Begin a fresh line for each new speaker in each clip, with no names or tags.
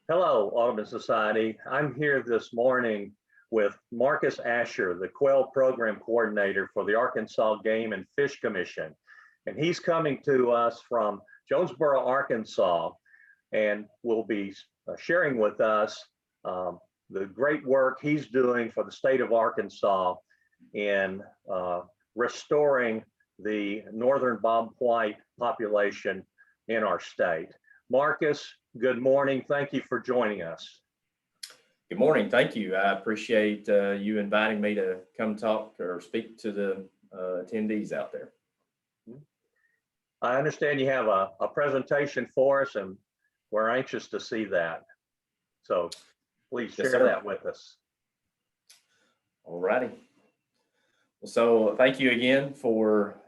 Hello, Audubon Society. I'm here this morning with Marcus Asher, the Quail Program Coordinator for the Arkansas Game and Fish Commission. And he's coming to us from Jonesboro, Arkansas, and will be sharing with us the great work he's doing for the state of Arkansas in restoring the northern bobwhite population in our state. Marcus, good morning. Thank you for joining us.
Good morning. Thank you. I appreciate you inviting me to come talk or speak to the attendees out there.
I understand you have a presentation for us, and we're anxious to see that. So please share that with us.
All righty. Well, so thank you again for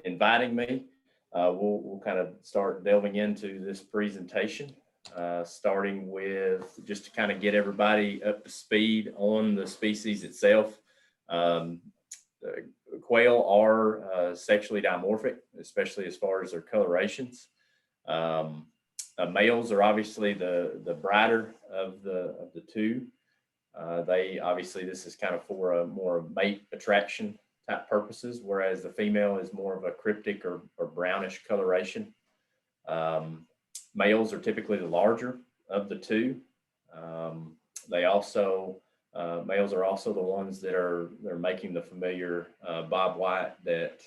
inviting me. We'll kind of start delving into this presentation, starting with just to kind of get everybody up to speed on the species itself. Quail are sexually dimorphic, especially as far as their colorations. Males are obviously the brighter of the two. They obviously, this is kind of for a more mate attraction type purposes, whereas the female is more of a cryptic or brownish coloration. Males are typically the larger of the two. Males are also the ones that are making the familiar bobwhite that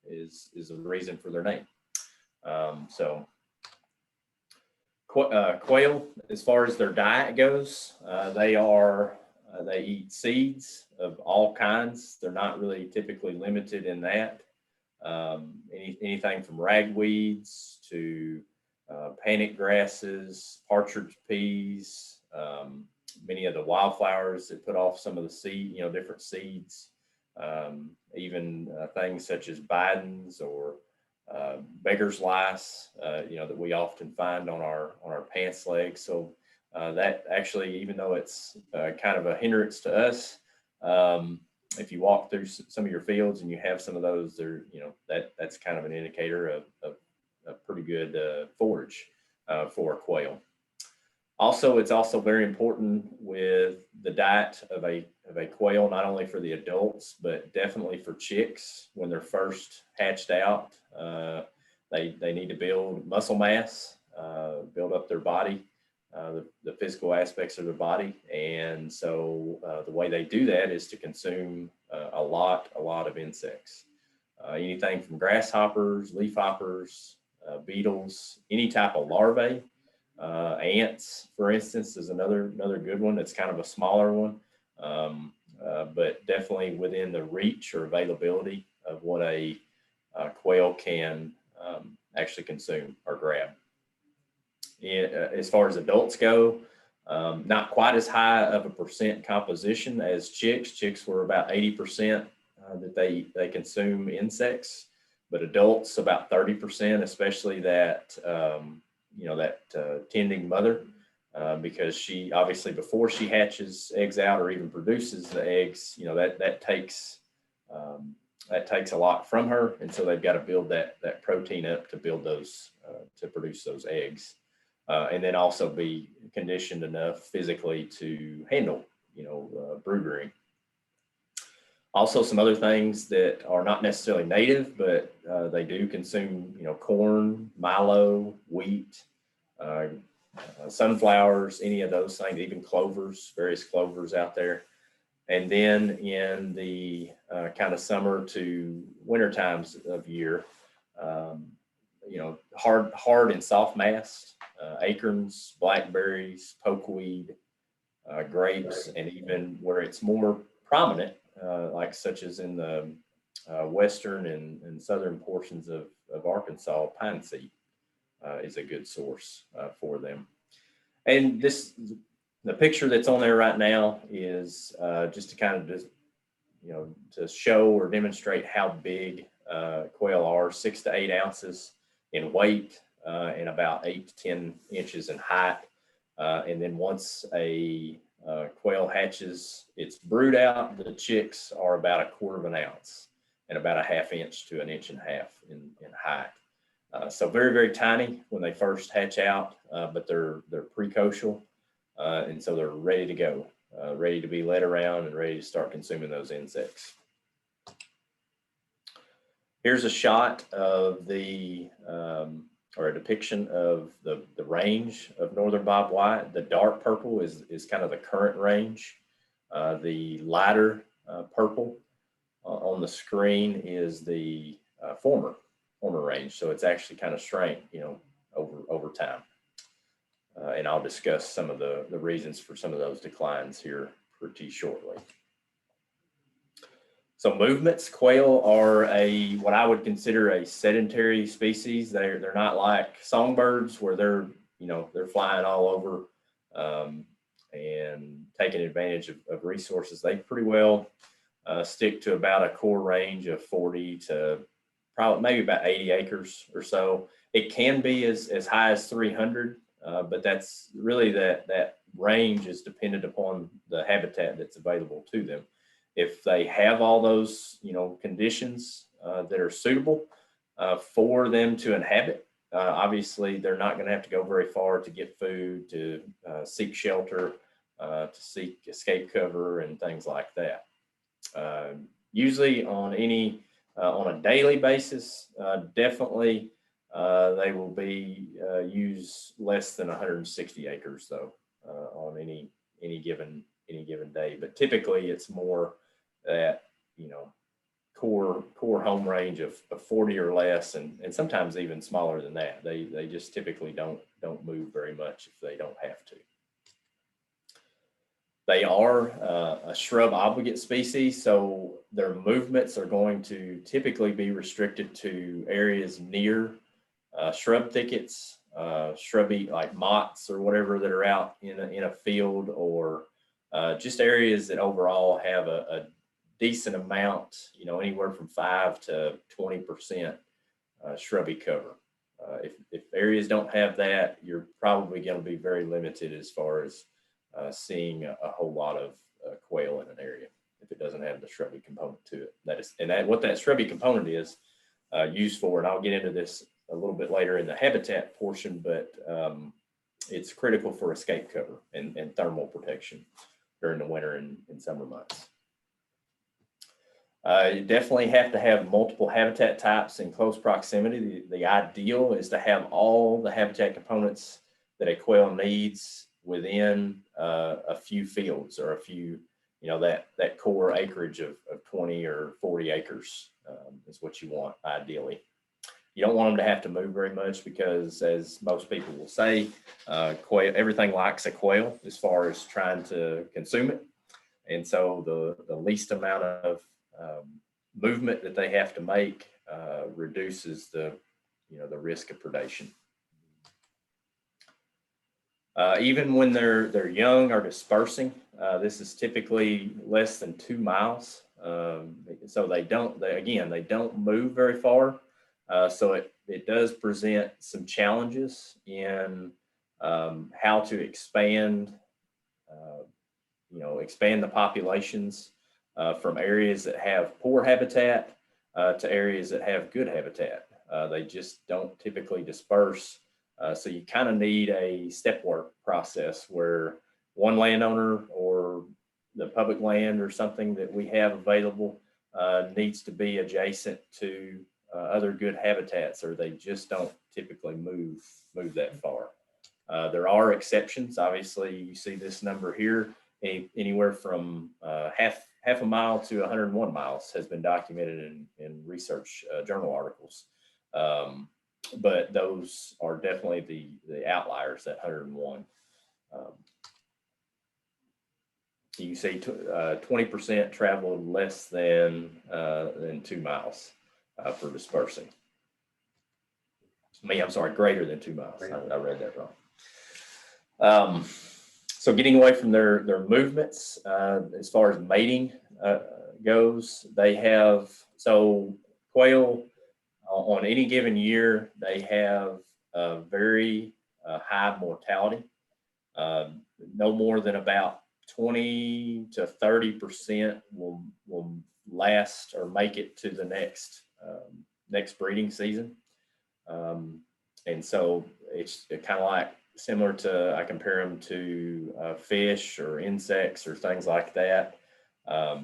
is the reason for their name. Quail, as far as their diet goes, they eat seeds of all kinds. They're not really typically limited in that. Anything from ragweeds to panic grasses, partridge peas, many of the wildflowers that put off some of the seed, different seeds, even things such as bidens or beggar's lice, that we often find on our pants legs. So that actually, even though it's kind of a hindrance to us, if you walk through some of your fields and you have some of those, that's kind of an indicator of a pretty good forage for a quail. Also, it's also very important with the diet of a quail, not only for the adults, but definitely for chicks when they're first hatched out. They need to build muscle mass, build up their body, the physical aspects of their body. And so the way they do that is to consume a lot of insects. Anything from grasshoppers, leafhoppers, beetles, any type of larvae. Ants, for instance, is another good one. It's kind of a smaller one, but definitely within the reach or availability of what a quail can actually consume or grab. As far as adults go, not quite as high of a percent composition as chicks. Chicks were about 80% that they consume insects, but adults about 30%, especially that tending mother, because she obviously, before she hatches eggs out or even produces the eggs, that takes a lot from her, and so they've got to build that protein up to build those to produce those eggs, and then also be conditioned enough physically to handle brood rearing. Also, some other things that are not necessarily native, but they do consume, corn, milo, wheat, sunflowers, any of those things, even clovers, various clovers out there. And then in the kind of summer to winter times of year, hard and soft mast, acorns, blackberries, pokeweed, grapes, and even where it's more prominent, like such as in the western and southern portions of Arkansas, pine seed is a good source for them. And the picture that's on there right now is just to kind of to show or demonstrate how big quail are, 6 to 8 ounces in weight and about 8 to 10 inches in height. And then once a quail hatches its brood out, the chicks are about 1/4 ounce and about 1/2 inch to 1.5 inches in height. So very, very tiny when they first hatch out, but they're precocial, and so they're ready to go, ready to be led around and ready to start consuming those insects. Here's a shot of the, or a depiction of the range of northern bobwhite. The dark purple is kind of the current range. The lighter purple on the screen is the former range. So it's actually kind of shrank, over time. And I'll discuss some of the reasons for some of those declines here pretty shortly. So movements, quail are what I would consider a sedentary species. They're not like songbirds where they're flying all over and taking advantage of resources. They pretty well stick to about a core range of 40 to probably maybe about 80 acres or so. It can be as high as 300, but that's really that range is dependent upon the habitat that's available to them. If they have all those, conditions that are suitable for them to inhabit, obviously they're not going to have to go very far to get food, to seek shelter, to seek escape cover and things like that. Usually on a daily basis, definitely they will be use less than 160 acres though on any given day. But typically it's more that core home range of 40 or less, and sometimes even smaller than that. They just typically don't move very much if they don't have to. They are a shrub obligate species, so their movements are going to typically be restricted to areas near shrub thickets, shrubby like mott's or whatever that are out in a field, or just areas that overall have a decent amount, anywhere from 5 to 20% shrubby cover. If areas don't have that, you're probably going to be very limited as far as seeing a whole lot of quail in an area if it doesn't have the shrubby component to it. What that shrubby component is used for, and I'll get into this a little bit later in the habitat portion, but it's critical for escape cover and thermal protection during the winter and summer months. You definitely have to have multiple habitat types in close proximity. The ideal is to have all the habitat components that a quail needs within a few fields, or a few, that core acreage of 20 or 40 acres is what you want ideally. You don't want them to have to move very much because, as most people will say, quail, everything likes a quail as far as trying to consume it. And so the least amount of movement that they have to make reduces the risk of predation. Even when they're young or dispersing, this is typically less than 2 miles. So they don't move very far. So it does present some challenges in how to expand the populations from areas that have poor habitat to areas that have good habitat. They just don't typically disperse. So you kind of need a step work process where one landowner or the public land or something that we have available needs to be adjacent to other good habitats, or they just don't typically move that far. There are exceptions. Obviously, you see this number here, anywhere from half a mile to 101 miles has been documented in research journal articles. But those are definitely the outliers, that 101. You see 20% traveled less than 2 miles for dispersing. I'm sorry, greater than 2 miles. I read that wrong. So getting away from their movements, as far as mating goes, they have, so quail on any given year, they have a very high mortality. No more than about 20 to 30% will last or make it to the next breeding season. And so it's kind of like similar to, I compare them to fish or insects or things like that.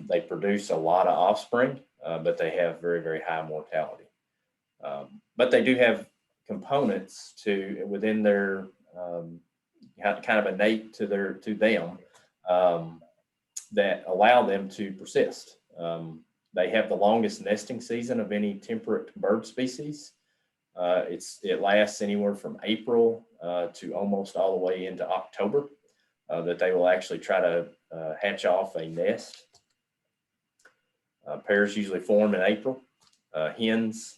They produce a lot of offspring, but they have very, very high mortality. But they do have components within their kind of innate to them that allow them to persist. They have the longest nesting season of any temperate bird species. It lasts anywhere from April to almost all the way into October that they will actually try to hatch off a nest. Pairs usually form in April. Hens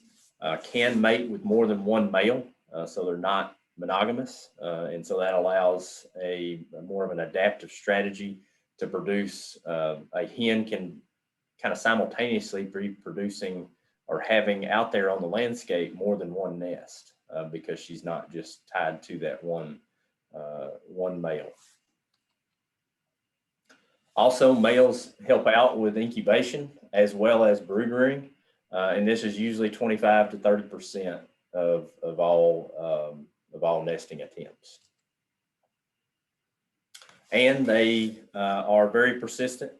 can mate with more than one male, so they're not monogamous, and so that allows more of an adaptive strategy to produce. A hen can kind of simultaneously be producing or having out there on the landscape more than one nest because she's not just tied to that one male. Also, males help out with incubation as well as brood rearing, and this is usually 25 to 30% of all nesting attempts. And they are very persistent.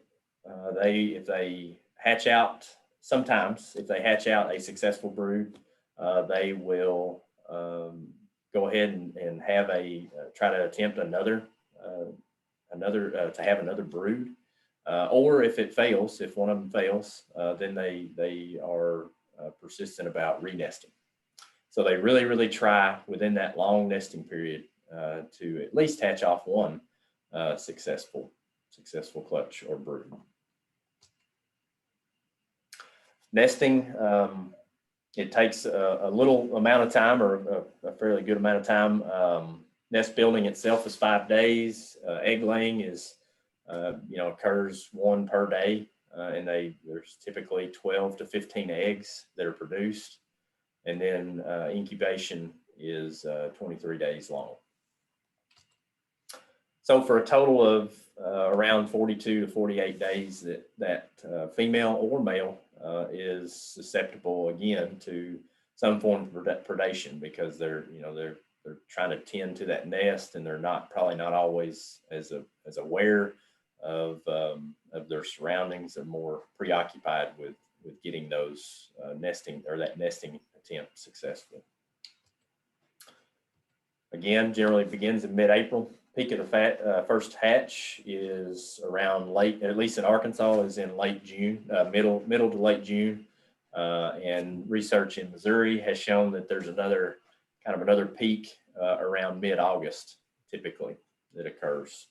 If they hatch out a successful brood, they will go ahead and have try to attempt another brood. Or if one of them fails, then they are persistent about renesting. So they really, really try within that long nesting period to at least hatch off one successful clutch or brood. Nesting, it takes a little amount of time, or a fairly good amount of time. Nest building itself is 5 days. Egg laying occurs one per day, and there's typically 12 to 15 eggs that are produced, and then incubation is 23 days long. So for a total of around 42 to 48 days that female or male is susceptible again to some form of predation, because they're trying to tend to that nest, and they're probably not always as aware of their surroundings. They're more preoccupied with getting those nesting attempt successful. Again, generally begins in mid-April. Peak of the first hatch is around late, at least in Arkansas, is in late June, middle to late June. And research in Missouri has shown that there's another peak around mid-August, typically, that occurs.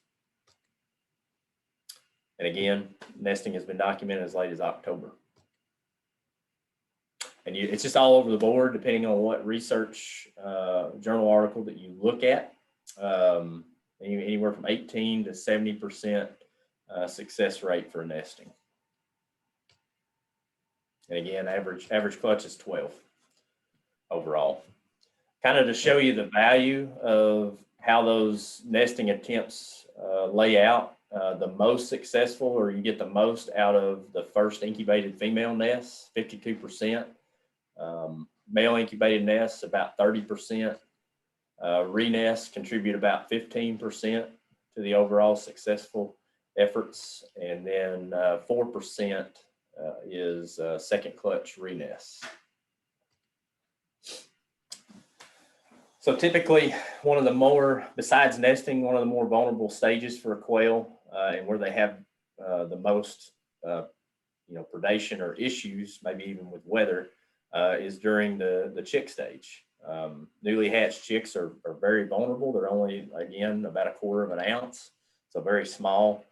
And again, nesting has been documented as late as October. And it's just all over the board, depending on what research journal article that you look at. Anywhere from 18 to 70% success rate for nesting. And again, average clutch is 12 overall. Kind of to show you the value of how those nesting attempts lay out. The most successful, or you get the most out of the first incubated female nests, 52%. Male incubated nests, about 30%. Renests contribute about 15% to the overall successful efforts, and then 4% is second clutch renests. So typically, besides nesting, one of the more vulnerable stages for a quail, and where they have the most predation or issues, maybe even with weather, is during the chick stage. Newly hatched chicks are very vulnerable. They're only, again, about 1/4 of an ounce, so very small.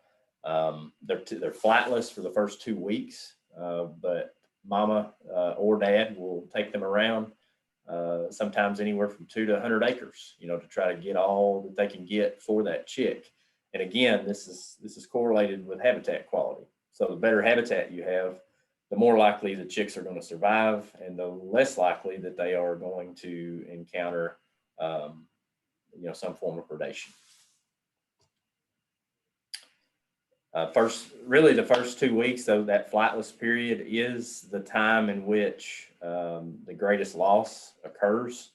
They're flightless for the first 2 weeks, but mama or dad will take them around, sometimes anywhere from 2 to 100 acres, to try to get all that they can get for that chick. And again, this is correlated with habitat quality. So the better habitat you have, the more likely the chicks are going to survive, and the less likely that they are going to encounter, some form of predation. Really the first 2 weeks, though, that flightless period is the time in which the greatest loss occurs,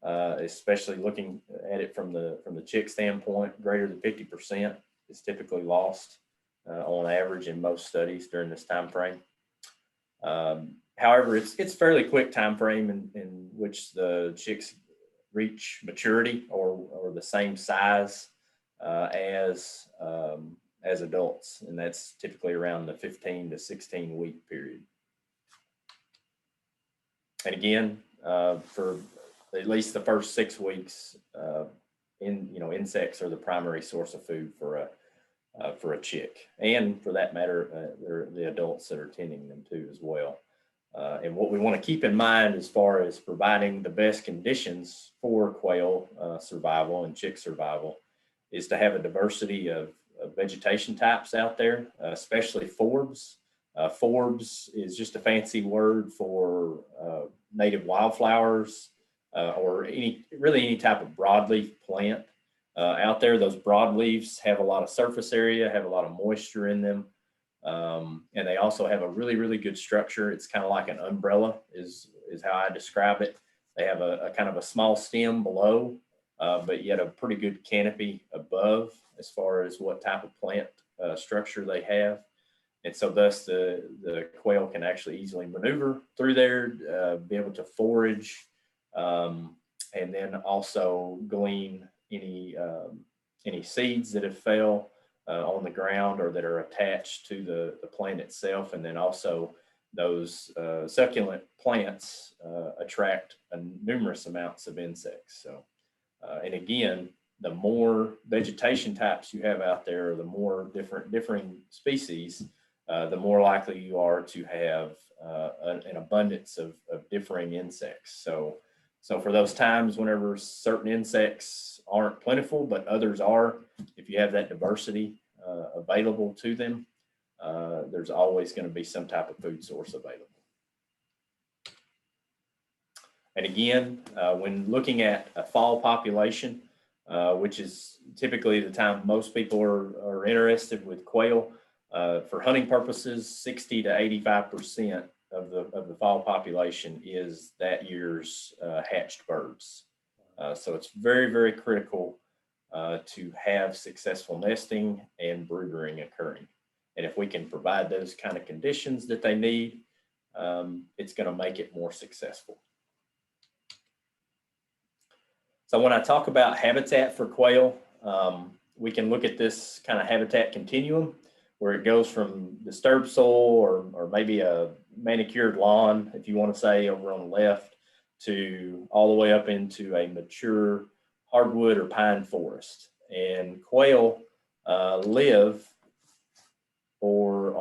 especially looking at it from the chick standpoint. Greater than 50% is typically lost on average in most studies during this time frame. However, it's fairly quick time frame in which the chicks reach maturity or the same size as adults, and that's typically around the 15 to 16 week period. And again, for at least the first 6 weeks, insects are the primary source of food for a chick, and for that matter, they're the adults that are tending them too as well. And what we want to keep in mind as far as providing the best conditions for quail survival and chick survival is to have a diversity of vegetation types out there, especially forbs. Forbs is just a fancy word for native wildflowers or any type of broadleaf plant out there. Those broadleaves have a lot of surface area, have a lot of moisture in them, and they also have a really, really good structure. It's kind of like an umbrella is how I describe it. They have a kind of a small stem below, but yet a pretty good canopy above as far as what type of plant structure they have. And so thus the quail can actually easily maneuver through there, be able to forage, and then also glean any seeds that have fell on the ground or that are attached to the plant itself. And then also those succulent plants attract numerous amounts of insects. So, and again, the more vegetation types you have out there, the more differing species, the more likely you are to have an abundance of differing insects. So for those times whenever certain insects aren't plentiful, but others are, if you have that diversity available to them, there's always going to be some type of food source available. And again, when looking at a fall population, which is typically the time most people are interested with quail, for hunting purposes, 60 to 85% of the fall population is that year's hatched birds. So it's very, very critical to have successful nesting and brood rearing occurring. And if we can provide those kind of conditions that they need, it's going to make it more successful. So when I talk about habitat for quail, we can look at this kind of habitat continuum where it goes from disturbed soil or maybe a manicured lawn, if you want to say, over on the left, to all the way up into a mature hardwood or pine forest. And quail live or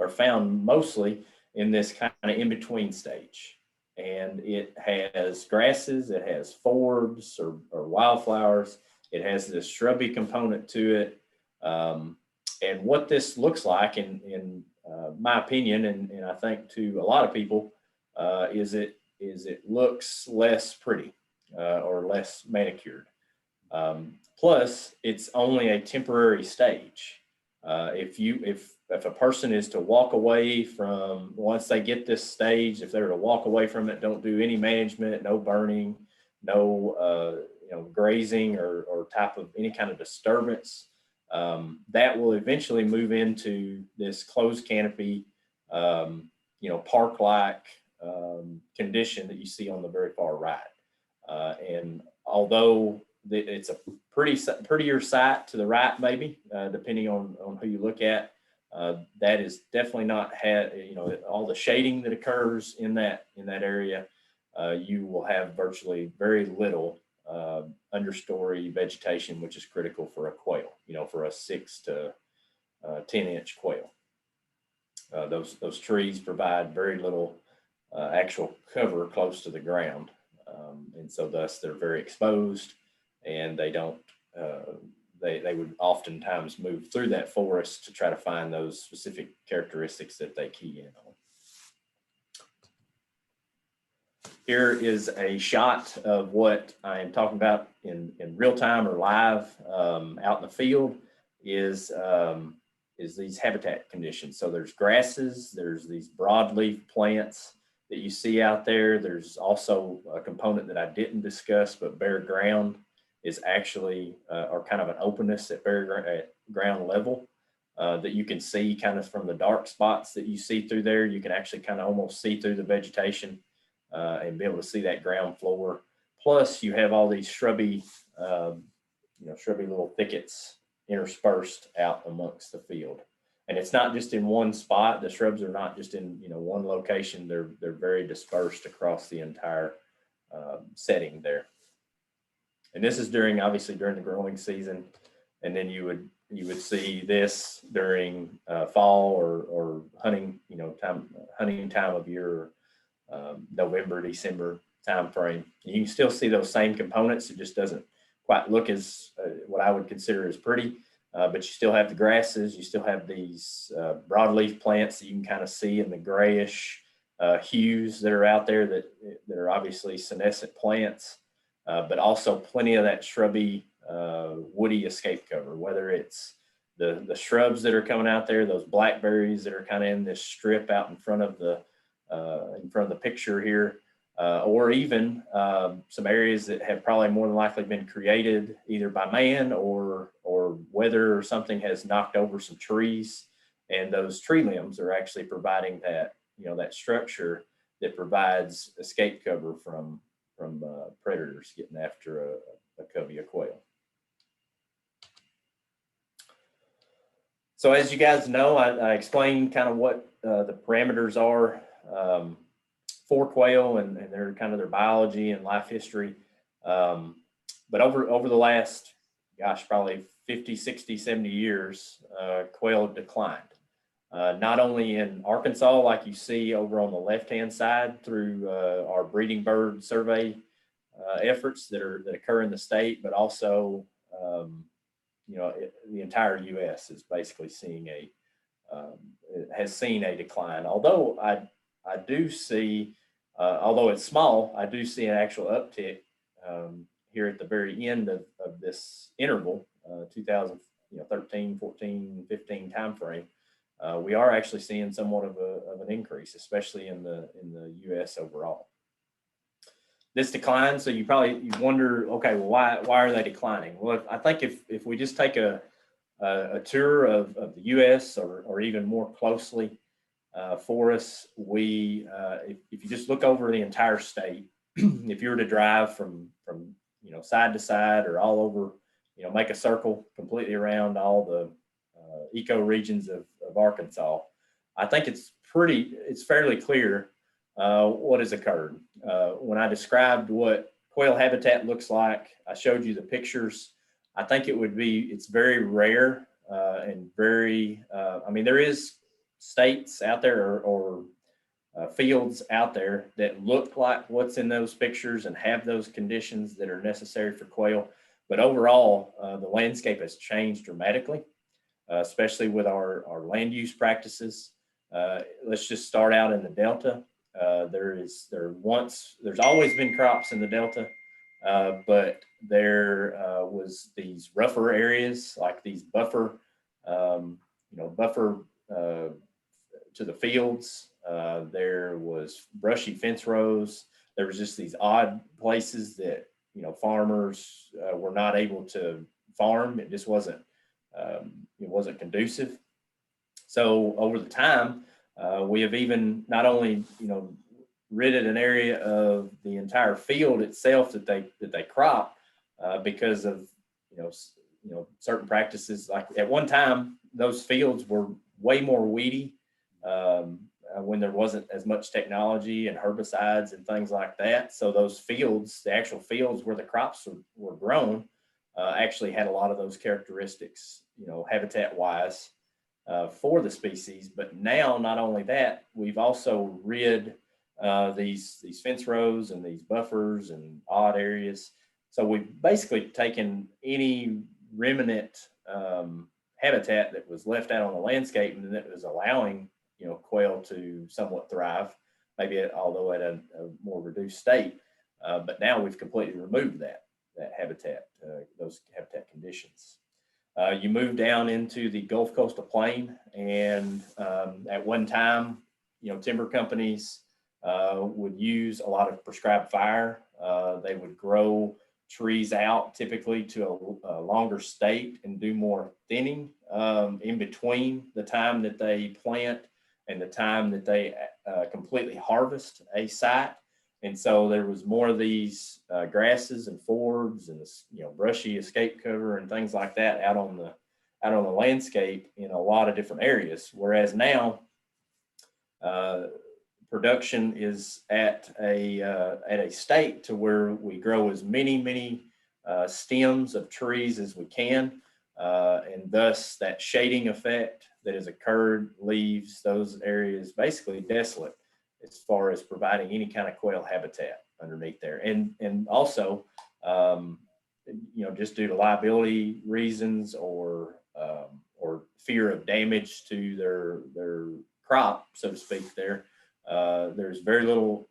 are found mostly in this kind of in-between stage. And it has grasses, it has forbs or wildflowers, it has this shrubby component to it. And what this looks like, in my opinion, and I think to a lot of people, is it looks less pretty or less manicured. Plus, it's only a temporary stage. If a person is to walk away from, once they get this stage, if they're to walk away from it, don't do any management, no burning, no grazing or type of any kind of disturbance, that will eventually move into this closed canopy, park-like condition that you see on the very far right. And although it's a prettier sight to the right, maybe depending on who you look at, that is definitely not all the shading that occurs in that area. You will have virtually very little understory vegetation, which is critical for a quail, for a 6 to 10 inch quail. Those trees provide very little actual cover close to the ground. And so thus they're very exposed, and they don't, they would oftentimes move through that forest to try to find those specific characteristics that they key in on. Here is a shot of what I am talking about in real time or live out in the field. Is is these habitat conditions. So there's grasses, there's these broadleaf plants that you see out there. There's also a component that I didn't discuss, but bare ground is actually, or kind of an openness at ground level that you can see kind of from the dark spots that you see through there. You can actually kind of almost see through the vegetation and be able to see that ground floor. Plus you have all these shrubby, shrubby little thickets interspersed out amongst the field. And it's not just in one spot. The shrubs are not just in one location. They're very dispersed across the entire setting there. And this is obviously during the growing season. And then you would see this during fall or hunting time of year, November, December time frame. You can still see those same components. It just doesn't quite look as what I would consider as pretty, but you still have the grasses. You still have these broadleaf plants that you can kind of see in the grayish hues that are out there that are obviously senescent plants, but also plenty of that shrubby woody escape cover, whether it's the shrubs that are coming out there, those blackberries that are kind of in this strip out in front of the picture here, or even some areas that have probably more than likely been created either by man or weather or something has knocked over some trees, and those tree limbs are actually providing that that structure that provides escape cover from predators getting after a covey of quail. So as you guys know, I explained kind of what the parameters are for quail and their kind of their biology and life history. But over the last, probably 50, 60, 70 years, quail have declined. Not only in Arkansas, like you see over on the left-hand side through our breeding bird survey efforts that occur in the state, but also the entire U.S. is basically has seen a decline. Although I do see, although it's small, I do see an actual uptick here at the very end of this interval, 2013, 14, 15 timeframe. We are actually seeing somewhat of an increase, especially in the U.S. overall. This decline, so you wonder, okay, well, why are they declining? Well, I think if we just take a tour of the U.S. or even more closely for us, if you just look over the entire state, if you were to drive from side to side or all over, make a circle completely around all the eco regions of Arkansas, I think it's fairly clear what has occurred. When I described what quail habitat looks like, I showed you the pictures. I think it's very rare and very, there is states out there or fields out there that look like what's in those pictures and have those conditions that are necessary for quail. But overall, the landscape has changed dramatically, especially with our land use practices. Let's just start out in the Delta. There's always been crops in the Delta, but there was these rougher areas, like these buffer to the fields. There was brushy fence rows. There was just these odd places that farmers were not able to farm. It just wasn't conducive. So over the time, we have even not only ridded an area of the entire field itself that they crop because of certain practices. Like at one time, those fields were way more weedy when there wasn't as much technology and herbicides and things like that. So those fields, the actual fields where the crops were grown, actually had a lot of those characteristics, habitat wise. For the species. But now, not only that, we've also rid these fence rows and these buffers and odd areas. So we've basically taken any remnant habitat that was left out on the landscape and that was allowing quail to somewhat thrive, maybe although at a more reduced state. But now we've completely removed that habitat, those habitat conditions. You move down into the Gulf Coastal Plain, and at one time, timber companies would use a lot of prescribed fire. They would grow trees out typically to a longer state and do more thinning in between the time that they plant and the time that they completely harvest a site. And so there was more of these grasses and forbs and brushy escape cover and things like that out on the landscape in a lot of different areas. Whereas now, production is at a state to where we grow as many stems of trees as we can, and thus that shading effect that has occurred leaves those areas basically desolate as far as providing any kind of quail habitat underneath there. And also, just due to liability reasons or fear of damage to their crop, so to speak, there's very little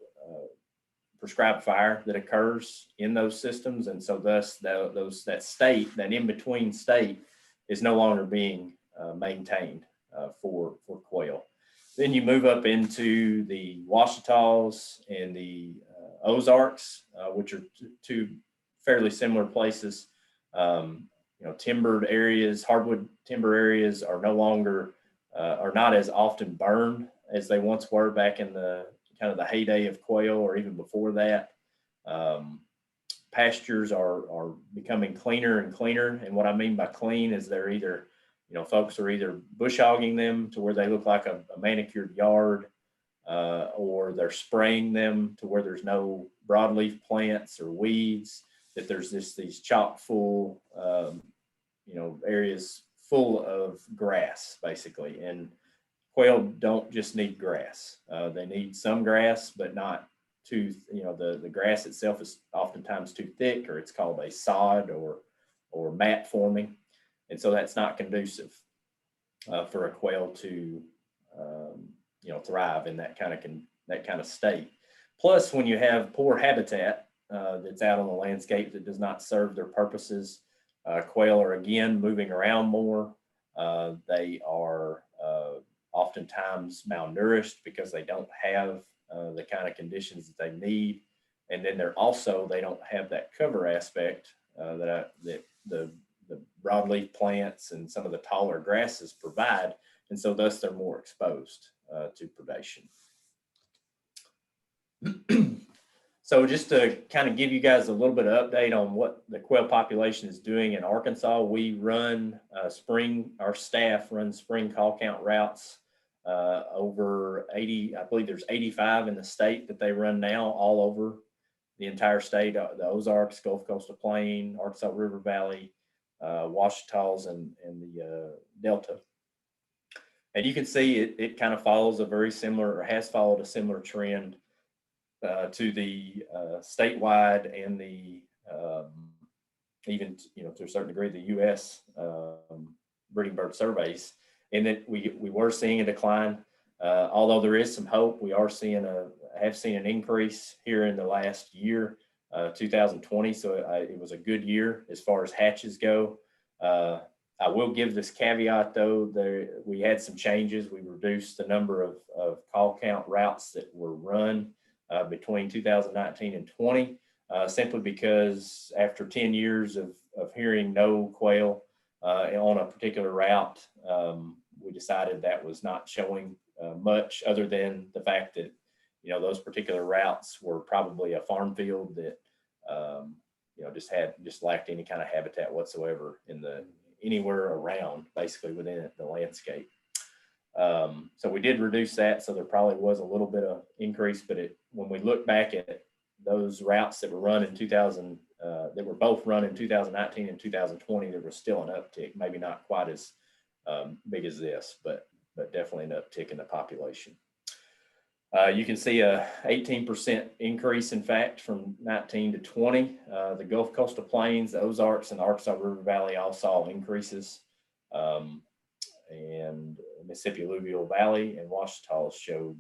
prescribed fire that occurs in those systems, and so thus that in-between state is no longer being maintained for quail. Then you move up into the Ouachita's and the Ozarks, which are two fairly similar places. Timbered areas, hardwood timber areas are no longer are not as often burned as they once were back in the kind of the heyday of quail, or even before that. Pastures are becoming cleaner and cleaner, and what I mean by clean is they're either folks are either bush hogging them to where they look like a manicured yard, or they're spraying them to where there's no broadleaf plants or weeds, that there's these chock full areas full of grass basically. And quail don't just need grass. They need some grass, but not too, the grass itself is oftentimes too thick, or it's called a sod or mat forming. And so that's not conducive for a quail to, thrive in that kind of state. Plus, when you have poor habitat that's out on the landscape that does not serve their purposes, quail are again moving around more. They are oftentimes malnourished because they don't have the kind of conditions that they need, and then they don't have that cover aspect that the broadleaf plants and some of the taller grasses provide, and so thus they're more exposed to predation. So just to kind of give you guys a little bit of update on what the quail population is doing in Arkansas, we run our staff runs spring call count routes over 80, I believe there's 85 in the state that they run now, all over the entire state, the Ozarks, Gulf Coastal Plain, Arkansas River Valley, Ouachita's, and the Delta. And you can see it kind of follows a very similar, or has followed a similar trend to the statewide and the even to a certain degree the U.S. breeding bird surveys, and that we were seeing a decline. Although there is some hope, we are have seen an increase here in the last year, 2020. So it was a good year as far as hatches go. I will give this caveat though, we had some changes. We reduced the number of call count routes that were run between 2019 and 20, simply because after 10 years of hearing no quail on a particular route, we decided that was not showing much, other than the fact that those particular routes were probably a farm field that just lacked any kind of habitat whatsoever anywhere around, basically within the landscape. So we did reduce that, so there probably was a little bit of increase, but when we look back at those routes that were run in that were both run in 2019 and 2020, there was still an uptick, maybe not quite as big as this, but definitely an uptick in the population. You can see a 18% increase, in fact, from 19 to 20. The Gulf Coastal Plains, the Ozarks, and the Arkansas River Valley all saw increases. And Mississippi Alluvial Valley and Ouachita showed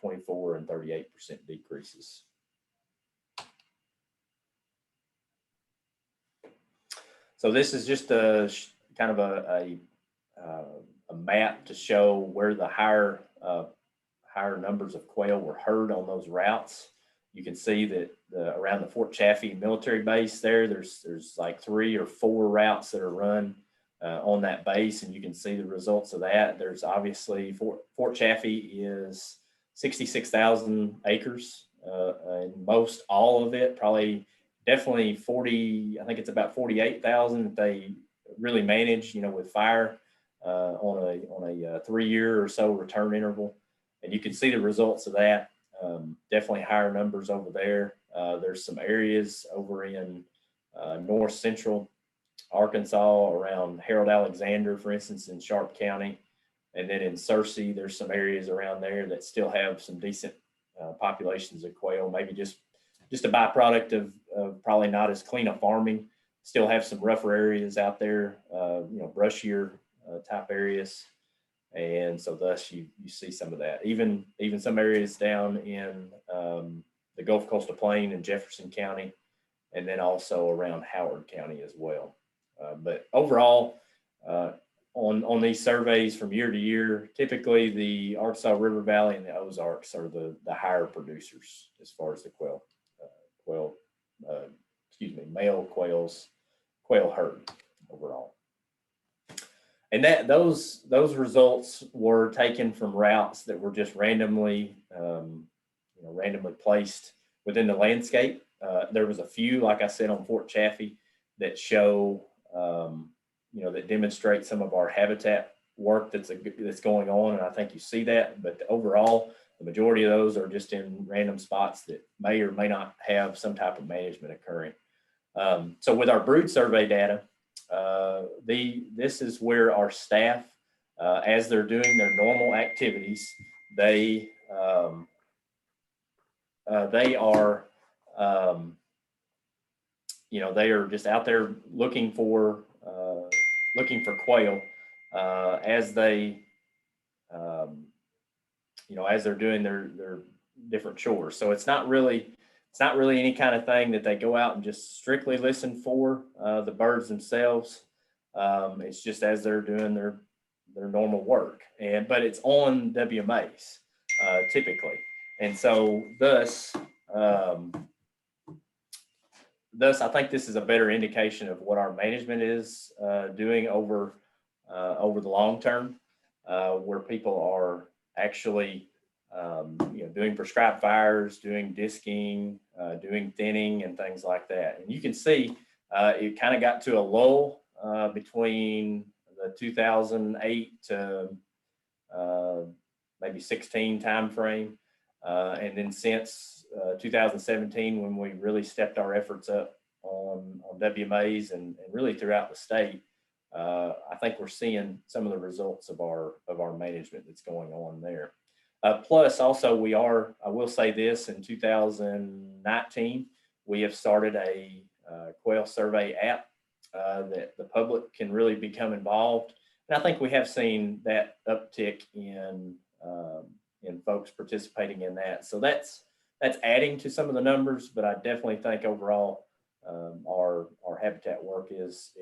24 and 38% decreases. So this is just kind of a map to show where the higher numbers of quail were herd on those routes. You can see that around the Fort Chaffee military base there's like 3 or 4 routes that are run on that base, and you can see the results of that. There's obviously Fort Chaffee is 66,000 acres, and most all of it, probably definitely 40, I think it's about 48,000 that they really manage, with fire on a 3-year or so return interval. And you can see the results of that. Definitely higher numbers over there. There's some areas over in north central Arkansas around Harold Alexander, for instance, in Sharp County. And then in Searcy, there's some areas around there that still have some decent populations of quail, maybe just a byproduct of probably not as clean a farming. Still have some rougher areas out there, brushier type areas. And so thus you see some of that. Even some areas down in the Gulf Coastal Plain in Jefferson County, and then also around Howard County as well. But overall, on these surveys from year to year, typically the Arkansas River Valley and the Ozarks are the higher producers as far as the male quail herd overall. And those results were taken from routes that were just randomly placed within the landscape. There was a few, like I said, on Fort Chaffee that show, that demonstrate some of our habitat work that's going on, and I think you see that. But overall, the majority of those are just in random spots that may or may not have some type of management occurring. So with our brood survey data, this is where our staff, as they're doing their normal activities, they are just out there looking for quail as they as they're doing their different chores. So it's not really any kind of thing that they go out and just strictly listen for the birds themselves. It's just as they're doing their normal work, but it's on WMAs typically. And so thus I think this is a better indication of what our management is doing over the long term, where people are actually doing prescribed fires, doing disking, doing thinning and things like that. And you can see it kind of got to a lull between the 2008 to maybe 16 timeframe. And then since 2017, when we really stepped our efforts up on WMAs and really throughout the state, I think we're seeing some of the results of our management that's going on there. Plus, also, I will say this, in 2019, we have started a quail survey app that the public can really become involved. And I think we have seen that uptick in folks participating in that. So that's adding to some of the numbers, but I definitely think overall our habitat work is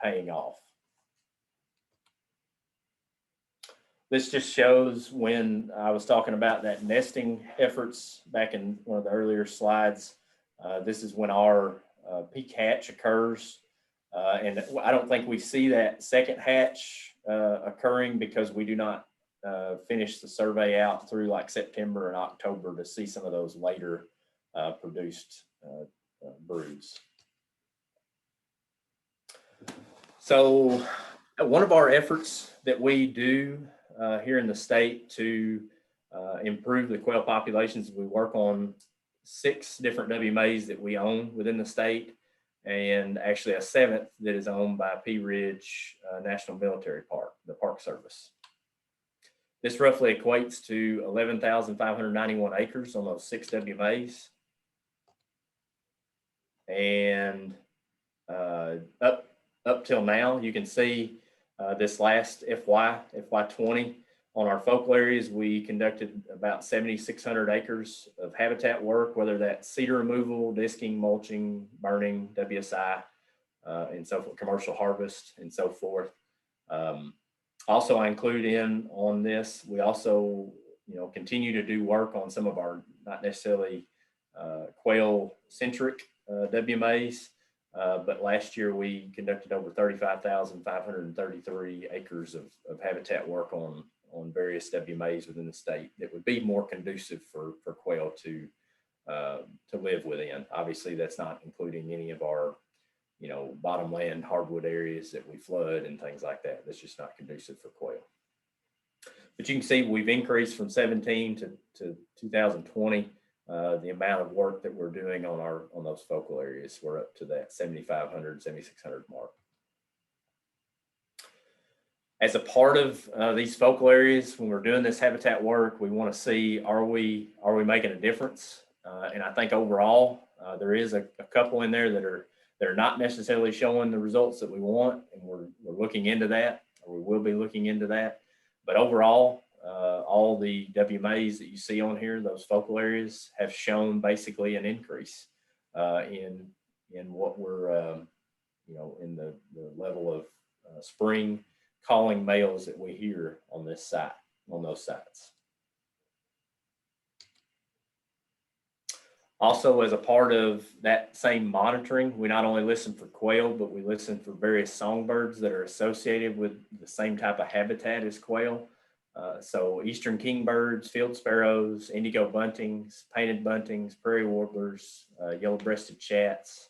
paying off. This just shows when I was talking about that nesting efforts back in one of the earlier slides. This is when our peak hatch occurs. And I don't think we see that second hatch occurring because we do not finish the survey out through like September and October to see some of those later produced broods. So one of our efforts that we do here in the state to improve the quail populations, we work on 6 different WMAs that we own within the state, and actually a 7th that is owned by Pea Ridge National Military Park, the Park Service. This roughly equates to 11,591 acres on those 6 WMAs. And up till now, you can see this last FY20, on our focal areas, we conducted about 7,600 acres of habitat work, whether that's cedar removal, disking, mulching, burning, WSI, and so forth, commercial harvest, and so forth. Also, I include in on this, we also, continue to do work on some of our not necessarily quail centric WMAs, but last year we conducted over 35,533 acres of habitat work on various WMAs within the state that would be more conducive for quail to live within. Obviously, that's not including any of our bottomland hardwood areas that we flood and things like that. That's just not conducive for quail. But you can see we've increased from 17 to 2020. The amount of work that we're doing on those focal areas, we're up to that 7,500, 7,600 mark. As a part of these focal areas, when we're doing this habitat work, we want to see, are we making a difference? And I think overall, there is a couple in there that are not necessarily showing the results that we want, and we're looking into that, or we will be looking into that. But overall, all the WMAs that you see on here, those focal areas, have shown basically an increase in what we're, in the level of spring calling males that we hear on this site, on those sites. Also, as a part of that same monitoring, we not only listen for quail, but we listen for various songbirds that are associated with the same type of habitat as quail. So eastern kingbirds, field sparrows, indigo buntings, painted buntings, prairie warblers, yellow-breasted chats,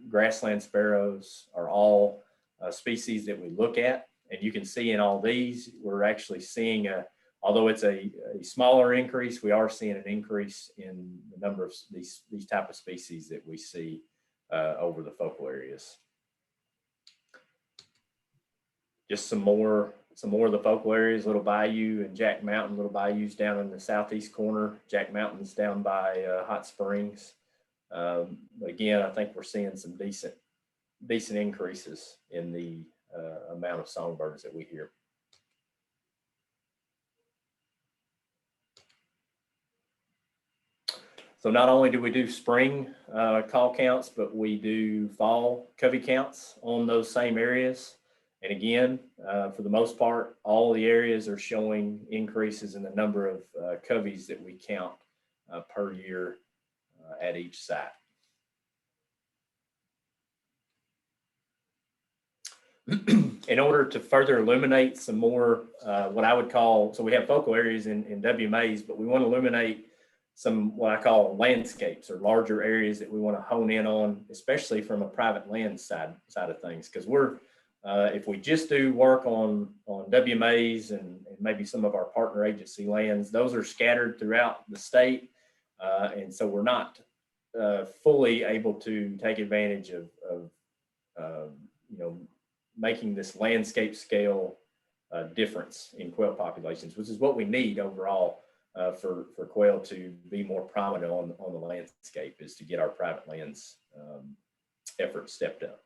grassland sparrows are all species that we look at. And you can see in all these, we're actually seeing although it's a smaller increase, we are seeing an increase in the number of these type of species that we see over the focal areas. Just some more of the focal areas, Little Bayou and Jack Mountain. Little Bayou's down in the southeast corner. Jack Mountain's down by Hot Springs. But again, I think we're seeing some decent increases in the amount of songbirds that we hear. So not only do we do spring call counts, but we do fall covey counts on those same areas. And again, for the most part, all the areas are showing increases in the number of coveys that we count per year at each site. In order to further illuminate some more, what I would call, so we have focal areas in WMAs, but we want to illuminate some what I call landscapes or larger areas that we want to hone in on, especially from a private land side of things. Because we're, if we just do work on WMAs and maybe some of our partner agency lands, those are scattered throughout the state. And so we're not fully able to take advantage of making this landscape scale difference in quail populations, which is what we need overall for quail to be more prominent on the landscape, is to get our private lands efforts stepped up.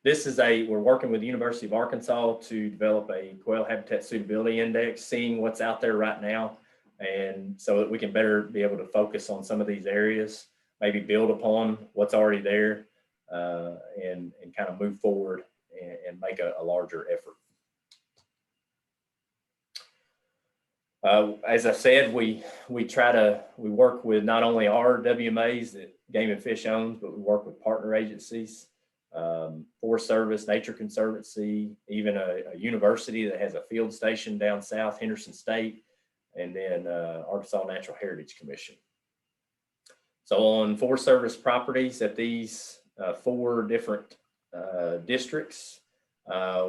This is we're working with the University of Arkansas to develop a quail habitat suitability index, seeing what's out there right now, and so that we can better be able to focus on some of these areas, maybe build upon what's already there, and kind of move forward and make a larger effort. As I said, we work with not only our WMAs that Game and Fish owns, but we work with partner agencies, Forest Service, Nature Conservancy, even a university that has a field station down south, Henderson State, and then Arkansas Natural Heritage Commission. So on Forest Service properties at these 4 different districts,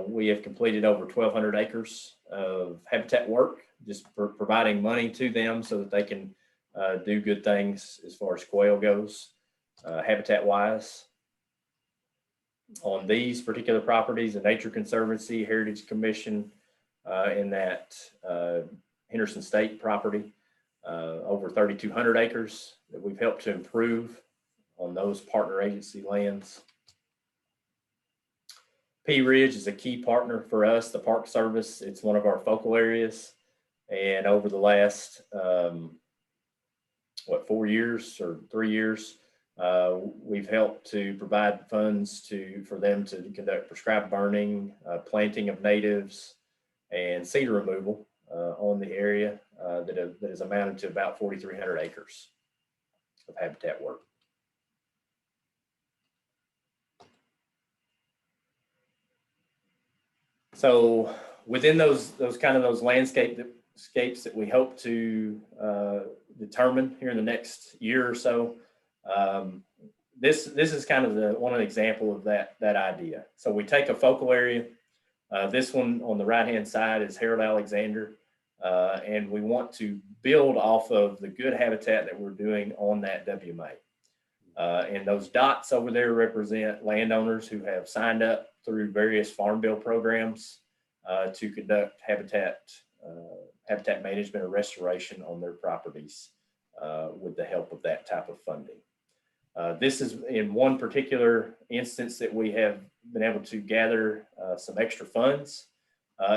we have completed over 1,200 acres of habitat work, just for providing money to them so that they can do good things as far as quail goes, habitat wise. On these particular properties, the Nature Conservancy, Heritage Commission, in that Henderson State property, over 3,200 acres that we've helped to improve on those partner agency lands. Pea Ridge is a key partner for us, the Park Service. It's one of our focal areas. And over the last, 4 years or 3 years, We've helped to provide funds for them to conduct prescribed burning, planting of natives, and cedar removal on the area that has amounted to about 4,300 acres of habitat work. So within those landscapes that we hope to determine here in the next year or so, this is kind of one example of that idea. So we take a focal area. This one on the right-hand side is Harold Alexander, and we want to build off of the good habitat that we're doing on that WMA. And those dots over there represent landowners who have signed up through various farm bill programs to conduct habitat management or restoration on their properties with the help of that type of funding. This is in one particular instance that we have been able to gather some extra funds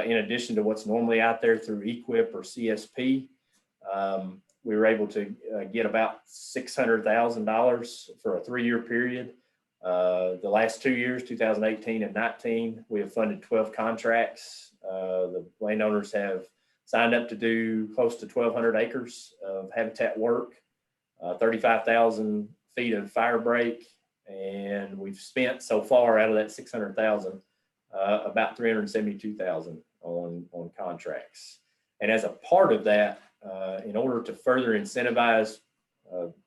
in addition to what's normally out there through EQIP or CSP. We were able to get about $600,000 for a 3-year period. The last 2 years, 2018 and 19, we have funded 12 contracts. The landowners have signed up to do close to 1,200 acres of habitat work, 35,000 feet of fire break, and we've spent so far out of that 600,000 about 372,000 on contracts. And as a part of that, in order to further incentivize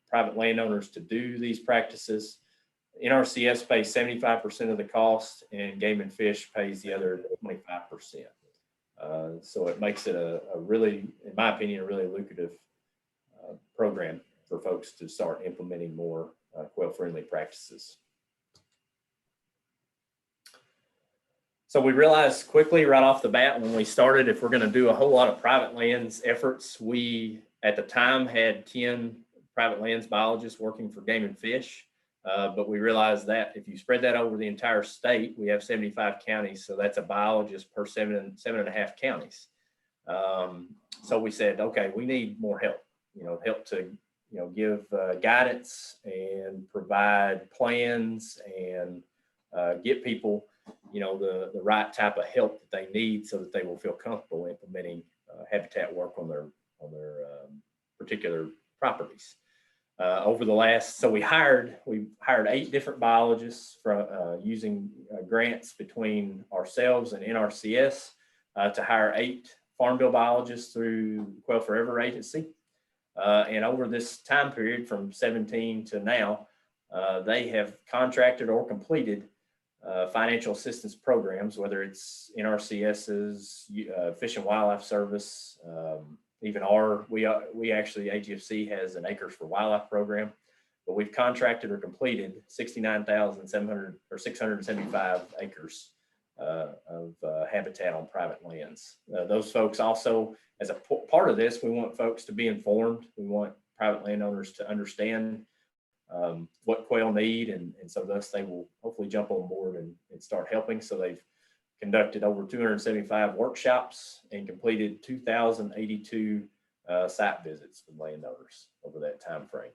private landowners to do these practices, NRCS pays 75% of the cost, and Game and Fish pays the other 25%. So it makes it a really, in my opinion, a really lucrative program for folks to start implementing more quail-friendly practices. So we realized quickly right off the bat when we started, if we're going to do a whole lot of private lands efforts, we at the time had 10 private lands biologists working for Game and Fish. But we realized that if you spread that over the entire state, we have 75 counties. So that's a biologist per seven and a half counties. So we said, okay, we need more help, help to, give guidance and provide plans and get people, the right type of help that they need so that they will feel comfortable implementing habitat work on their particular properties. Over the last, so we hired 8 different biologists from using grants between ourselves and NRCS to hire 8 farm bill biologists through Quail Forever agency. And over this time period from 17 to now, they have contracted or completed financial assistance programs, whether it's NRCS's Fish and Wildlife Service, even we actually, AGFC has an Acres for Wildlife program, but we've contracted or completed 69,700 or 675 acres of habitat on private lands. Those folks also, as a part of this, we want folks to be informed. We want private landowners to understand what quail need, and so thus they will hopefully jump on board and start helping. So they've conducted over 275 workshops and completed 2,082 site visits with landowners over that time frame.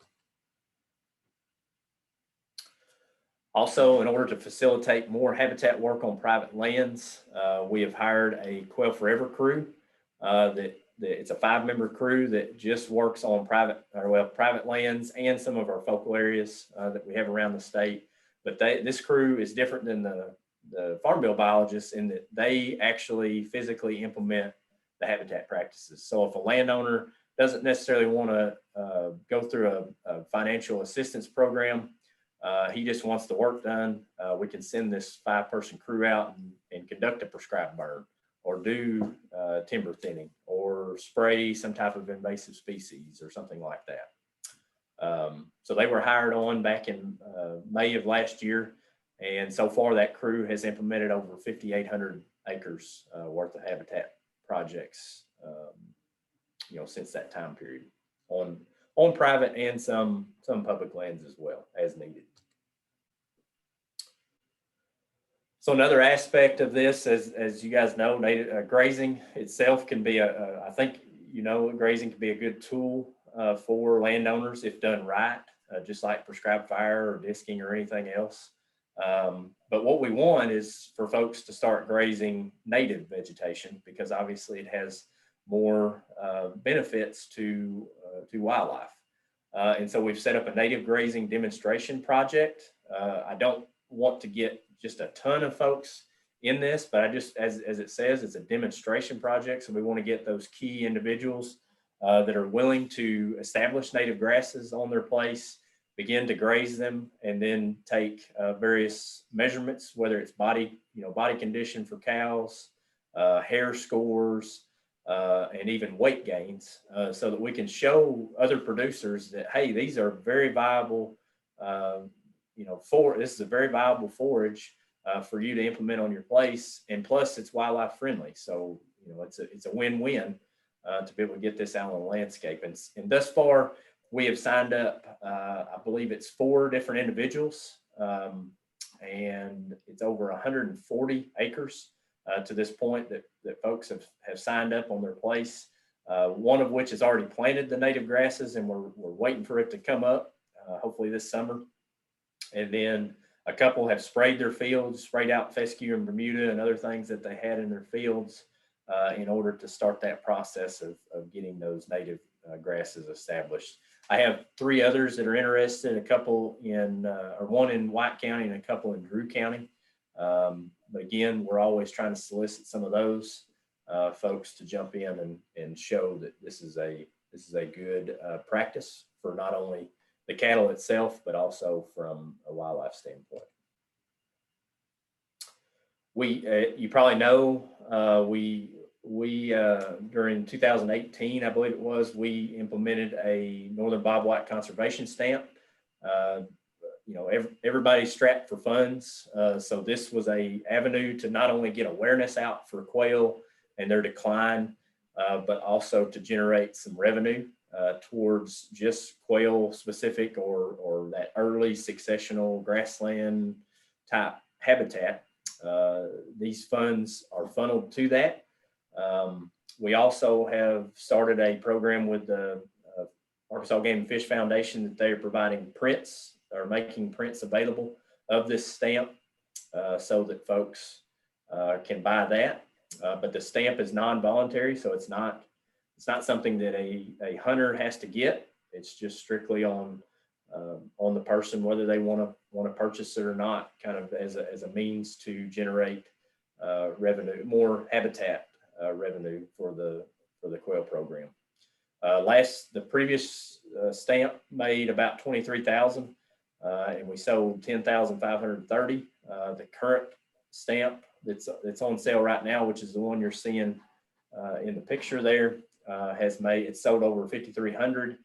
Also, in order to facilitate more habitat work on private lands, we have hired a Quail Forever crew. It's a 5-member crew that just works on private lands and some of our focal areas that we have around the state. But this crew is different than the farm bill biologists in that they actually physically implement the habitat practices. So if a landowner doesn't necessarily want to go through a financial assistance program, he just wants the work done, we can send this 5-person crew out and conduct a prescribed burn, or do timber thinning, or spray some type of invasive species or something like that. So they were hired on back in May of last year. And so far that crew has implemented over 5,800 acres worth of habitat projects, since that time period on private and some public lands as well as needed. So another aspect of this, as you guys know, grazing itself can be I think grazing can be a good tool for landowners if done right. just like prescribed fire or disking or anything else. But what we want is for folks to start grazing native vegetation, because obviously it has more benefits to wildlife. And so we've set up a native grazing demonstration project. I don't want to get just a ton of folks in this, but I just, as it says, it's a demonstration project. So we want to get those key individuals that are willing to establish native grasses on their place, begin to graze them, and then take various measurements, whether it's body condition for cows, hair scores, and even weight gains, so that we can show other producers that, hey, these are very viable, this is a very viable forage for you to implement on your place, and plus it's wildlife friendly. So it's a win-win to be able to get this out on the landscape. And thus far, we have signed up, I believe it's 4 different individuals, and it's over 140 acres to this point that folks have signed up on their place. One of which has already planted the native grasses, and we're waiting for it to come up, hopefully this summer. And then a couple have sprayed their fields, sprayed out fescue and Bermuda and other things that they had in their fields in order to start that process of getting those native grasses established. I have 3 others that are interested, a couple in, or one in White County and a couple in Drew County. But again, we're always trying to solicit some of those folks to jump in and show that this is a good practice for not only the cattle itself, but also from a wildlife standpoint. You probably know, we during 2018, I believe it was, we implemented a Northern Bobwhite conservation stamp. Everybody's strapped for funds. So this was a avenue to not only get awareness out for quail and their decline, but also to generate some revenue towards just quail specific or that early successional grassland type habitat. These funds are funneled to that. We also have started a program with the Arkansas Game and Fish Foundation that they are providing prints, or making prints available of this stamp so that folks can buy that. But the stamp is non-voluntary, so it's not something that a hunter has to get. It's just strictly on the person, whether they want to purchase it or not, kind of as a means to generate revenue, more habitat revenue for the quail program. The previous stamp made about 23,000, and we sold 10,530. The current stamp that's on sale right now, which is the one you're seeing in the picture there, it's sold over 5,300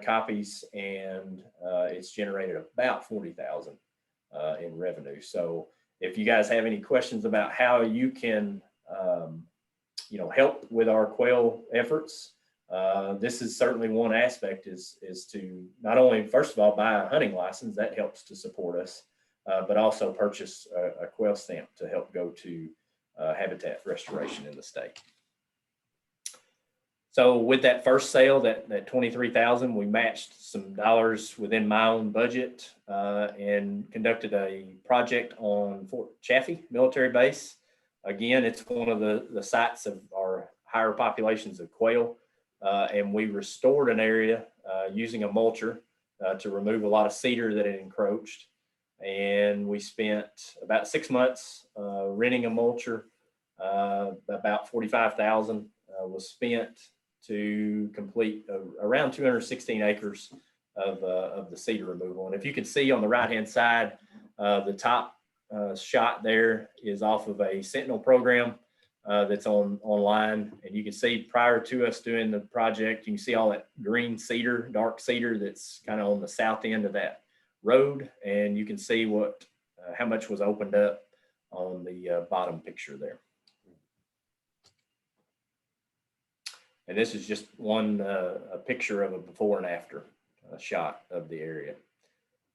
copies, and it's generated about 40,000 in revenue. So if you guys have any questions about how you can help with our quail efforts, this is certainly one aspect, is to not only, first of all, buy a hunting license. That helps to support us, but also purchase a quail stamp to help go to habitat restoration in the state. So with that first sale, that 23,000, we matched some dollars within my own budget and conducted a project on Fort Chaffee military base. Again, it's one of the sites of our higher populations of quail, and we restored an area using a mulcher to remove a lot of cedar that had encroached. And we spent about 6 months renting a mulcher. About 45,000 was spent to complete around 216 acres of the cedar removal. And if you can see on the right-hand side, the top shot there is off of a Sentinel program that's online. And you can see prior to us doing the project, you can see all that green cedar, dark cedar that's kind of on the south end of that road. And you can see how much was opened up on the bottom picture there. And this is just a picture of a before and after shot of the area.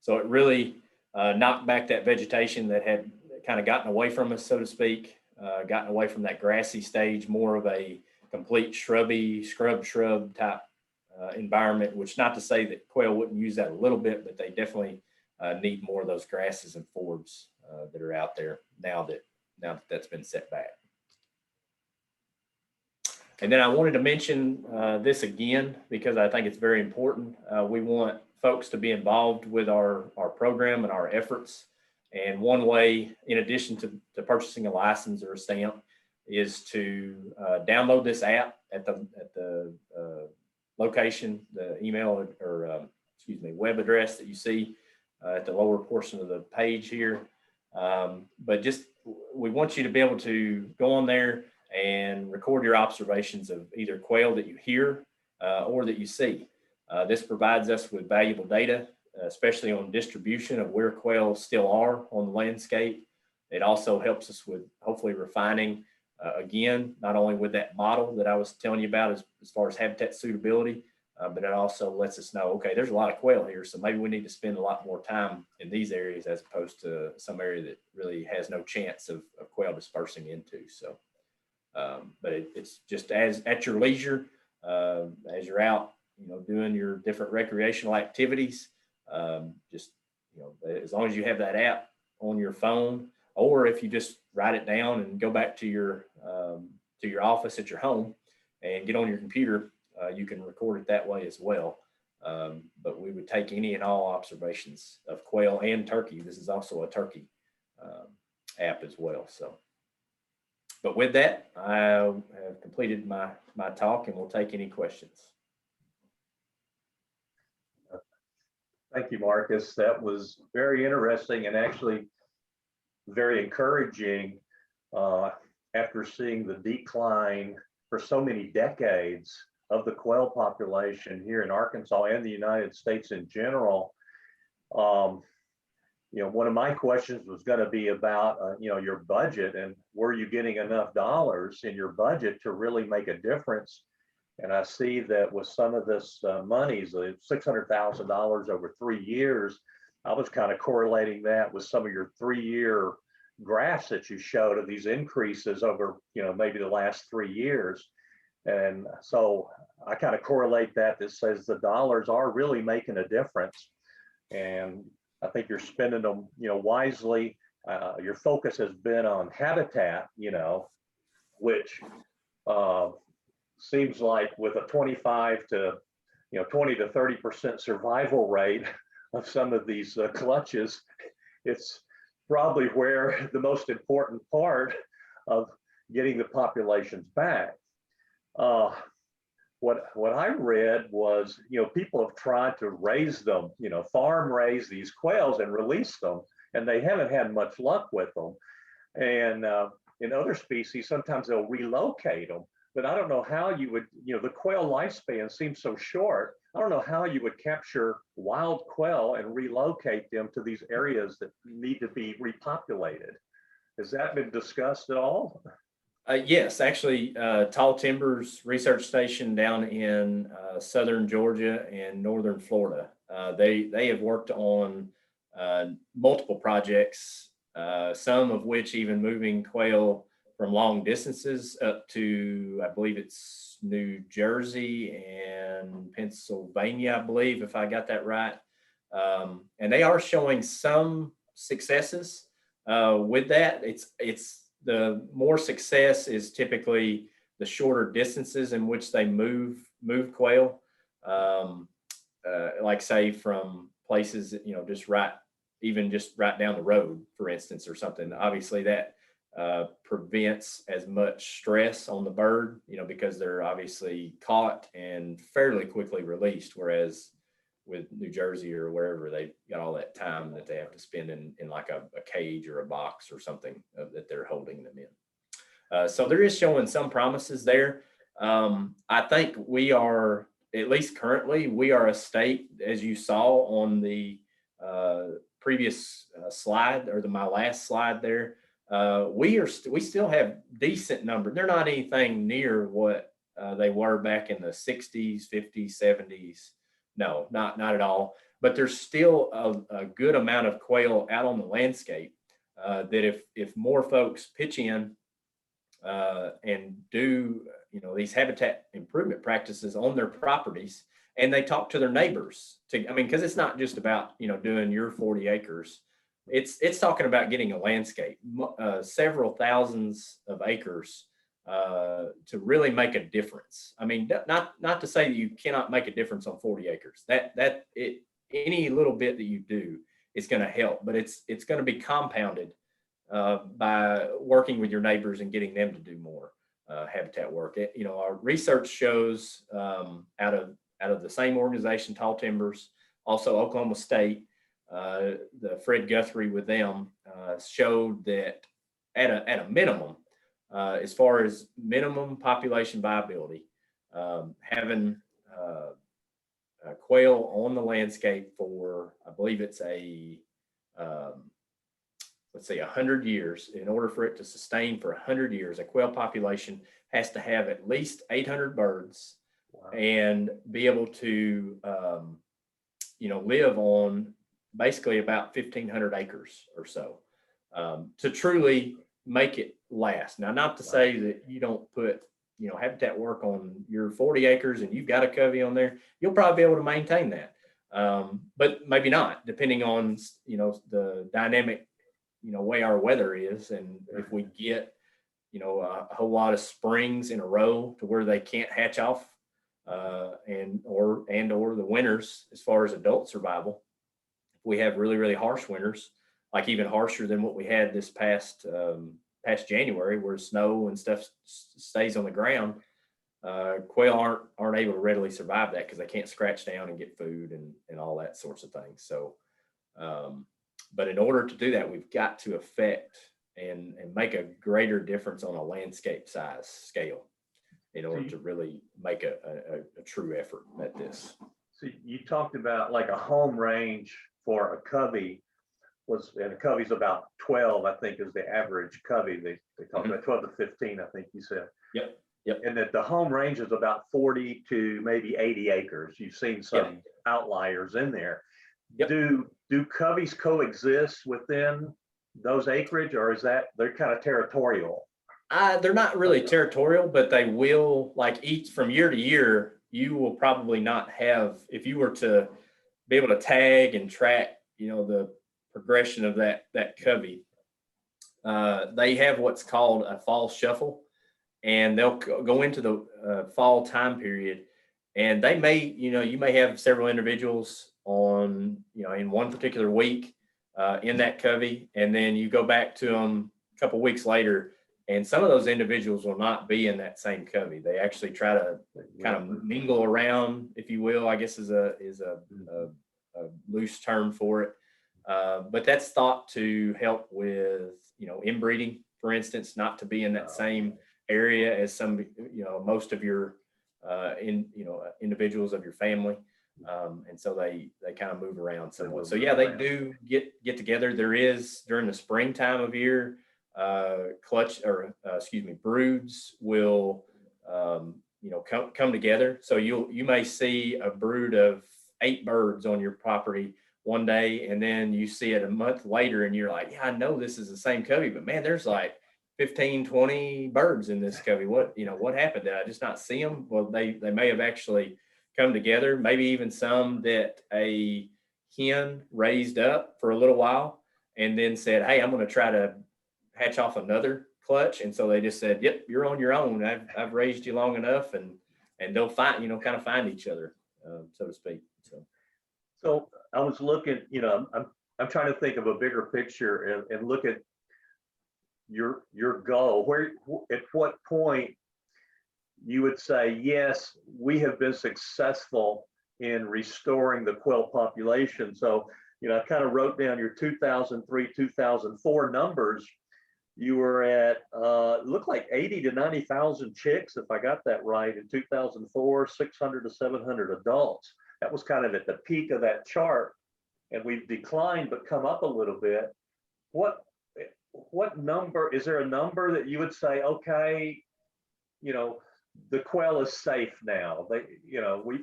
So it really knocked back that vegetation that had kind of gotten away from us, so to speak, gotten away from that grassy stage, more of a complete shrub type environment, which not to say that quail wouldn't use that a little bit, but they definitely need more of those grasses and forbs that are out there now that that's been set back. And then I wanted to mention this again, because I think it's very important. We want folks to be involved with our program and our efforts. And one way, in addition to purchasing a license or a stamp, is to download this app at the location, the email or web address that you see at the lower portion of the page here. But just, we want you to be able to go on there and record your observations of either quail that you hear or that you see. This provides us with valuable data, especially on distribution of where quail still are on the landscape. It also helps us with hopefully refining, again, not only with that model that I was telling you about as far as habitat suitability, but it also lets us know, okay, there's a lot of quail here, so maybe we need to spend a lot more time in these areas as opposed to some area that really has no chance of quail dispersing into. So, but it's just as at your leisure, as you're out, doing your different recreational activities, just, as long as you have that app on your phone, or if you just write it down and go back to your office at your home and get on your computer, you can record it that way as well. But we would take any and all observations of quail and turkey. This is also a turkey app as well. So, but with that, I have completed my talk, and we'll take any questions.
Thank you, Marcus. That was very interesting and actually very encouraging after seeing the decline for so many decades of the quail population here in Arkansas and the United States in general. One of my questions was going to be about, your budget, and were you getting enough dollars in your budget to really make a difference? And I see that with some of this monies, $600,000 over 3 years, I was kind of correlating that with some of your 3-year graphs that you showed of these increases over, maybe the last 3 years. And so I kind of correlate that says the dollars are really making a difference. And I think you're spending them, wisely. Your focus has been on habitat, which seems like with a 20 to 30% survival rate of some of these clutches, it's probably where the most important part of getting the populations back. What I read was, people have tried to raise them, farm raise these quails and release them, and they haven't had much luck with them. And in other species, sometimes they'll relocate them, but I don't know how you would, the quail lifespan seems so short. I don't know how you would capture wild quail and relocate them to these areas that need to be repopulated. Has that been discussed at all?
Yes, actually, Tall Timbers Research Station down in southern Georgia and northern Florida, they have worked on multiple projects, some of which even moving quail from long distances up to, I believe it's New Jersey and Pennsylvania, I believe, if I got that right. And they are showing some successes with that. It's the more success is typically the shorter distances in which they move quail, like say from places, just right down the road, for instance, or something. Obviously that prevents as much stress on the bird, because they're obviously caught and fairly quickly released, whereas with New Jersey or wherever, they've got all that time that they have to spend in like a cage or a box or something that they're holding them in. So there is showing some promises there. I think we are, at least currently, we are a state, as you saw on the previous slide, or my last slide there, we still have decent numbers. They're not anything near what they were back in the 60s, 50s, 70s. No, not at all. But there's still a good amount of quail out on the landscape that if more folks pitch in and do these habitat improvement practices on their properties, and they talk to their neighbors. I mean, because it's not just about, you know, doing your 40 acres. It's talking about getting a landscape, several thousands of acres to really make a difference. I mean, not to say that you cannot make a difference on 40 acres. Any little bit that you do is going to help, but it's going to be compounded by working with your neighbors and getting them to do more habitat work. You know, our research shows out of the same organization, Tall Timbers, also Oklahoma State, the Fred Guthrie with them showed that at a minimum, as far as minimum population viability, having quail on the landscape for, I believe it's let's say 100 years. In order for it to sustain for 100 years, a quail population has to have at least 800 birds. Wow. And be able to, you know, live on basically about 1,500 acres or so to truly make it last. Now, not to say that you don't put, you know, habitat work on your 40 acres and you've got a covey on there, you'll probably be able to maintain that. But maybe not, depending on, you know, the dynamic, you know, way our weather is. And if we get, you know, a whole lot of springs in a row to where they can't hatch off and or the winters, as far as adult survival, if we have really, really harsh winters, like even harsher than what we had this past January, where snow and stuff stays on the ground, quail aren't able to readily survive that because they can't scratch down and get food and all that sorts of things. So, but in order to do that, we've got to affect and make a greater difference on a landscape size scale in order to really make a true effort at this.
So you talked about like a home range for a covey and a covey's about 12, I think, is the average covey. They talk about 12 to 15, I think you said.
Yep.
And that the home range is about 40 to maybe 80 acres. You've seen some outliers in there.
Yep.
Do coveys coexist within those acreage, or is that they're kind of territorial?
They're not really territorial, but they will, like, each from year to year, you will probably not have, if you were to be able to tag and track, you know, the progression of that covey, they have what's called a fall shuffle, and they'll go into the fall time period, and they may, you know, you may have several individuals on, you know, in one particular week in that covey, and then you go back to them a couple of weeks later, and some of those individuals will not be in that same covey. They actually try to kind of mingle around, if you will, I guess is a loose term for it. But that's thought to help with, you know, inbreeding, for instance, not to be in that same area as some, you know, most of your individuals of your family. And so they kind of move around somewhat. So yeah, they do get together. There is, during the springtime of year, broods will come together. So you may see a brood of 8 birds on your property one day, and then you see it a month later and you're like, yeah, I know this is the same covey, but man, there's like 15, 20 birds in this covey. What happened? Did I just not see them? Well, they may have actually come together, maybe even some that a hen raised up for a little while and then said, hey, I'm going to try to hatch off another clutch. And so they just said, yep, you're on your own. I've raised you long enough, and they'll find, kind of find each other, so to speak.
So I was looking, I'm trying to think of a bigger picture and look at your goal. At what point you would say, yes, we have been successful in restoring the quail population. So, I kind of wrote down your 2003, 2004 numbers. You were at, looked like 80 to 90,000 chicks, if I got that right, in 2004, 600 to 700 adults. That was kind of at the peak of that chart. And we've declined, but come up a little bit. What number, is there a number that you would say, okay, the quail is safe now?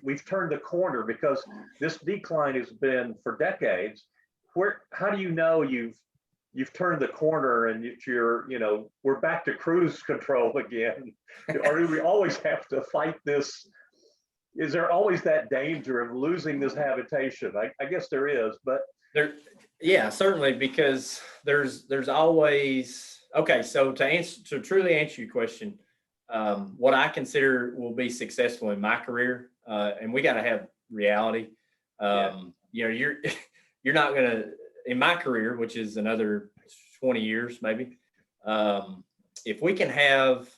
We've turned the corner, because this decline has been for decades. How do you know you've turned the corner and we're back to cruise control again? Or do we always have to fight this, is there always that danger of losing this habitation? I guess there is, but
There, yeah, certainly, because there's always, okay, so to truly answer your question, what I consider will be successful in my career, and we got to have reality. You know, you're not gonna, in my career, which is another 20 years maybe, if we can have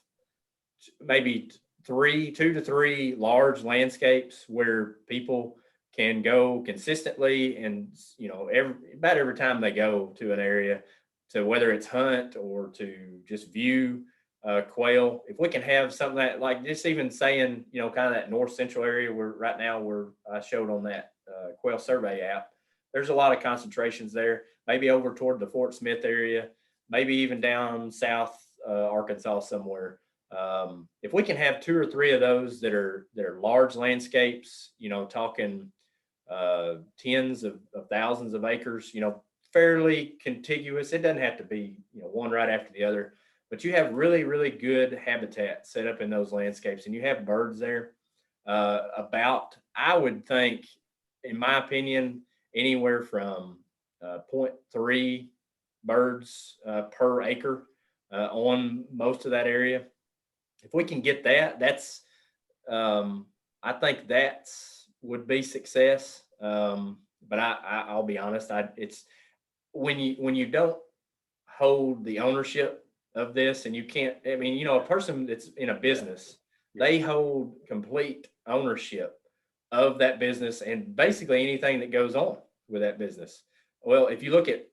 maybe 2 to 3 large landscapes where people can go consistently, and you know, about every time they go to an area, to whether it's hunt or to just view quail, if we can have something that, like, just even saying, you know, kind of that north central area where right now where I showed on that quail survey app, there's a lot of concentrations there, maybe over toward the Fort Smith area, maybe even down south Arkansas somewhere. If we can have 2 or 3 of those that are large landscapes, you know, talking tens of thousands of acres, you know, fairly contiguous. It doesn't have to be, you know, one right after the other, but you have really, really good habitat set up in those landscapes, and you have birds there. I would think, in my opinion, anywhere from 0.3 birds per acre on most of that area. If we can get that, I think that's would be success. But I'll be honest, it's when you don't hold the ownership of this, and you can't, I mean, you know, a person that's in a business, they hold complete ownership of that business and basically anything that goes on with that business. Well, if you look at,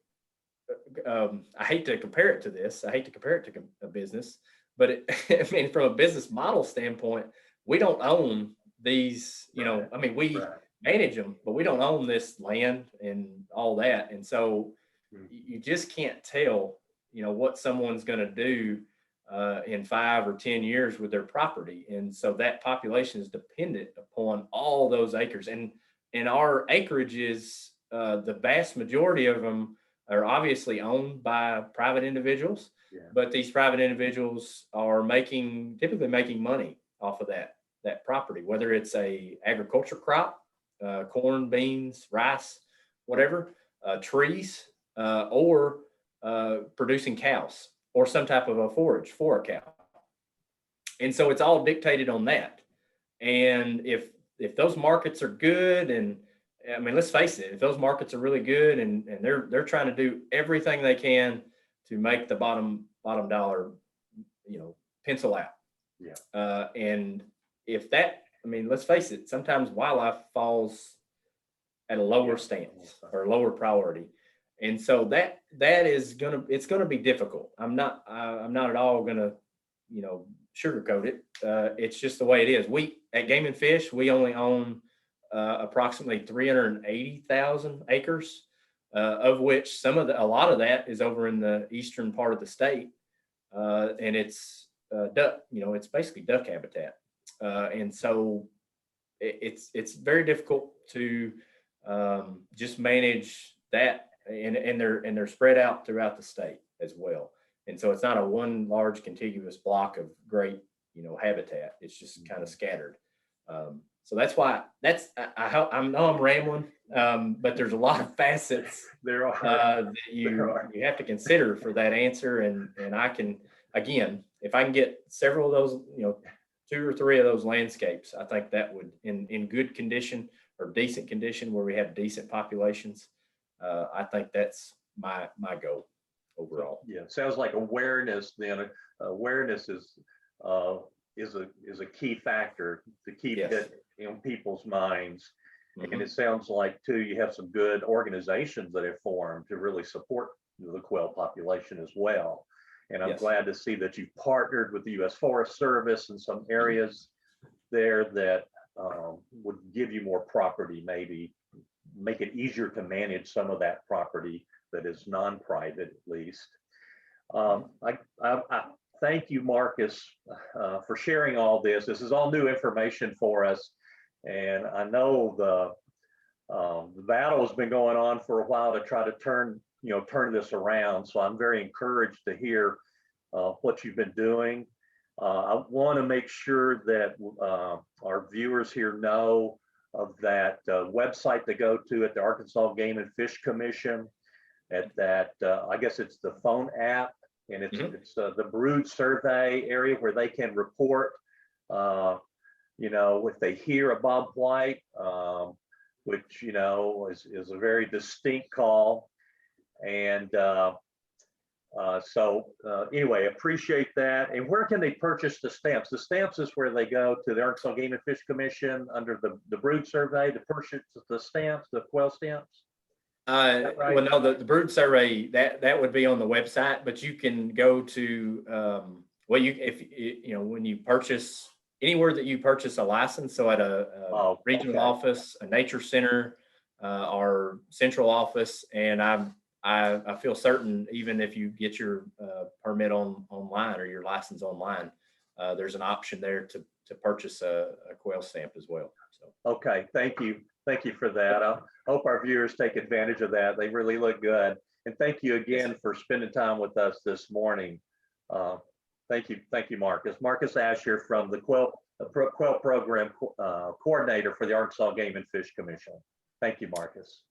I hate to compare it to this, I hate to compare it to a business, but I mean, from a business model standpoint, we don't own these, you know, I mean, we manage them, but we don't own this land and all that. And so you just can't tell, you know, what someone's going to do in 5 or 10 years with their property. And so that population is dependent upon all those acres. And our acreage is, the vast majority of them are obviously owned by private individuals, but these private individuals are typically making money off of that property, whether it's a agriculture crop, corn, beans, rice, whatever, trees, or producing cows or some type of a forage for a cow. And so it's all dictated on that. And if those markets are good, and I mean, let's face it, if those markets are really good, and they're trying to do everything they can to make the bottom dollar, you know, pencil out. And if that, I mean, let's face it, sometimes wildlife falls at a lower stance or lower priority. And so that is it's gonna be difficult. I'm not at all gonna, you know, sugarcoat it. It's just the way it is. We at Game and Fish, we only own approximately 380,000 acres, of which a lot of that is over in the eastern part of the state, and it's duck. You know, it's basically duck habitat, and so it's very difficult to just manage that. And they're spread out throughout the state as well. And so it's not a one large contiguous block of great, you know, habitat. It's just kind of scattered. So that's why I know I'm rambling, but there's a lot of facets that you have to consider for that answer. And I can, again, if I can get several of those, you know, 2 or 3 of those landscapes, I think that would, in good condition or decent condition where we have decent populations, I think that's my goal overall.
Yeah, sounds like awareness. Then awareness is a key factor to keep it in people's minds. And it sounds like too, you have some good organizations that have formed to really support the quail population as well. And I'm glad to see that you've partnered with the U.S. Forest Service in some areas there that would give you more property, maybe make it easier to manage some of that property that is non-private at least. I thank you, Marcus, for sharing all this. This is all new information for us. And I know the battle has been going on for a while to try to turn this around. So I'm very encouraged to hear what you've been doing. I want to make sure that our viewers here know of that website to go to at the Arkansas Game and Fish Commission. At that, I guess it's the phone app, and it's the brood survey area where they can report, you know, if they hear a bobwhite, which, you know, is a very distinct call. And anyway, appreciate that. And where can they purchase the stamps? The stamps is where they go to the Arkansas Game and Fish Commission under the brood survey to purchase the stamps, the quail stamps. Right?
Well, no, the brood survey that would be on the website, but you can go to well, if you know, when you purchase anywhere that you purchase a license, so at a regional office, a nature center, our central office, and I feel certain even if you get your permit online or your license online, there's an option there to purchase a quail stamp as well. So
okay, thank you for that. I hope our viewers take advantage of that. They really look good. And thank you again for spending time with us this morning. Thank you, Marcus. Marcus Asher from the Quail Program Coordinator for the Arkansas Game and Fish Commission. Thank you, Marcus.